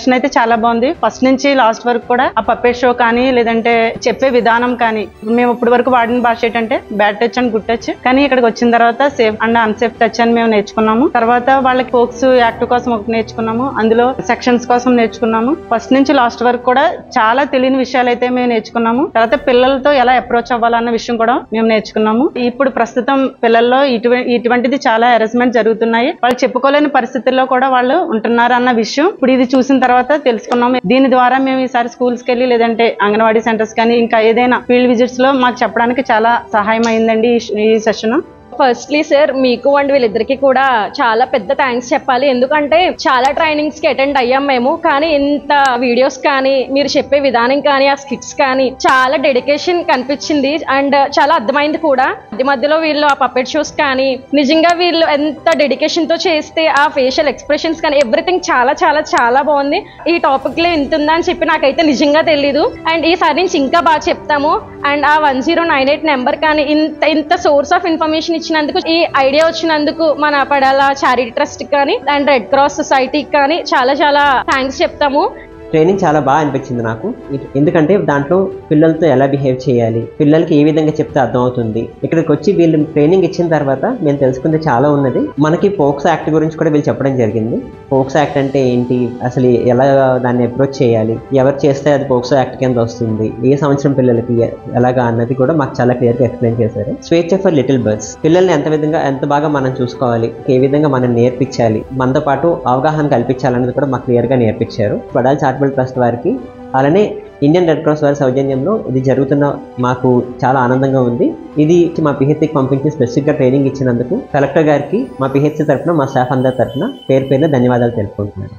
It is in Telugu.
సెషన్ అయితే చాలా బాగుంది. ఫస్ట్ నుంచి లాస్ట్ వరకు కూడా ఆ పప్పెట్ షో కానీ లేదంటే చెప్పే విధానం కానీ, మేము ఇప్పటి వరకు వాడిన భాష ఏంటంటే bad touch and good touch, కానీ ఇక్కడికి వచ్చిన తర్వాత సేఫ్ అండ్ అన్సేఫ్ టచ్ అని మేము నేర్చుకున్నాము. తర్వాత వాళ్ళకి ఫోక్స్ యాక్ట్ కోసం ఒకటి నేర్చుకున్నాము, అందులో సెక్షన్స్ కోసం నేర్చుకున్నాము. ఫస్ట్ నుంచి లాస్ట్ వరకు కూడా చాలా తెలియని విషయాలు అయితే మేము నేర్చుకున్నాము. తర్వాత పిల్లలతో ఎలా అప్రోచ్ అవ్వాలన్న విషయం కూడా మేము నేర్చుకున్నాము. ఇప్పుడు ప్రస్తుతం పిల్లల్లో ఇటువంటిది చాలా హెరాస్మెంట్ జరుగుతున్నాయి. వాళ్ళు చెప్పుకోలేని పరిస్థితుల్లో కూడా వాళ్ళు ఉంటున్నారు అన్న విషయం ఇప్పుడు ఇది చూసిన తర్వాత తెలుసుకున్నాము. దీని ద్వారా మేము ఈసారి స్కూల్స్కి వెళ్ళి లేదంటే అంగన్వాడీ సెంటర్స్ కానీ ఇంకా ఏదైనా ఫీల్డ్ విజిట్స్ లో మాకు చెప్పడానికి చాలా సహాయం అయిందండి ఈ సెషన్. ఫస్ట్లీ సార్, మీకు అండ్ వీళ్ళిద్దరికి కూడా చాలా పెద్ద థ్యాంక్స్ చెప్పాలి. ఎందుకంటే చాలా ట్రైనింగ్స్ కి అటెండ్ అయ్యాం మేము, కానీ ఇంత వీడియోస్ కానీ మీరు చెప్పే విధానం కానీ ఆ స్కిట్స్ కానీ చాలా డెడికేషన్ కనిపించింది అండ్ చాలా అర్థమైంది కూడా. మధ్యలో వీళ్ళు ఆ పప్పెట్ షోస్ కానీ నిజంగా వీళ్ళు ఎంత డెడికేషన్ తో చేస్తే ఆ ఫేషియల్ ఎక్స్ప్రెషన్స్ కానీ ఎవ్రీథింగ్ చాలా చాలా చాలా బాగుంది. ఈ టాపిక్ లో ఇంత ఉందని చెప్పి నాకైతే నిజంగా తెలీదు. అండ్ ఈసారి నుంచి ఇంకా బాగా చెప్తాము. అండ్ ఆ 1098 నెంబర్ కానీ ఇంత సోర్స్ ఆఫ్ ఇన్ఫర్మేషన్ ఇచ్చినందుకు, ఈ ఐడియా వచ్చినందుకు మన పడాల చారిటీ ట్రస్ట్ కానీ అండ్ రెడ్ క్రాస్ సొసైటీకి కానీ చాలా చాలా థ్యాంక్స్ చెప్తాము. ట్రైనింగ్ చాలా బాగా అనిపించింది నాకు. ఎందుకంటే దాంట్లో పిల్లలతో ఎలా బిహేవ్ చేయాలి, పిల్లలకి ఏ విధంగా చెప్తే అర్థమవుతుంది. ఇక్కడికి వచ్చి వీళ్ళు ట్రైనింగ్ ఇచ్చిన తర్వాత మేము తెలుసుకుంటే చాలా ఉన్నది. మనకి పోక్సో యాక్ట్ గురించి కూడా వీళ్ళు చెప్పడం జరిగింది. పోక్సో యాక్ట్ అంటే ఏంటి, అసలు ఎలా దాన్ని అప్రోచ్ చేయాలి, ఎవరు చేస్తే అది పోక్సో యాక్ట్ కింద వస్తుంది, ఏ సంవత్సరం పిల్లలకి ఎలాగా అన్నది కూడా మాకు చాలా క్లియర్గా ఎక్స్ప్లెయిన్ చేశారు. స్వేచ్ఛ ఫర్ లిటిల్ బర్డ్స్, పిల్లల్ని ఎంత బాగా మనం చూసుకోవాలి, ఏ విధంగా మనం నేర్పించాలి, మనతో పాటు అవగాహన కల్పించాలన్నది కూడా మాకు క్లియర్గా నేర్పించారు. పడాల చారిటబుల్ ట్రస్ట్ వారికి, అలానే ఇండియన్ రెడ్ క్రాస్ వారి సౌజన్యంలో ఇది జరుగుతున్న మాకు చాలా ఆనందంగా ఉంది. ఇది మా పిహెచ్సికి పంపించి స్పెసిఫిక్గా ట్రైనింగ్ ఇచ్చినందుకు కలెక్టర్ గారికి మా పిహెచ్సి తరఫున మా స్టాఫ్ అందరి తరఫున పేరు ధన్యవాదాలు తెలుపుకుంటున్నాను.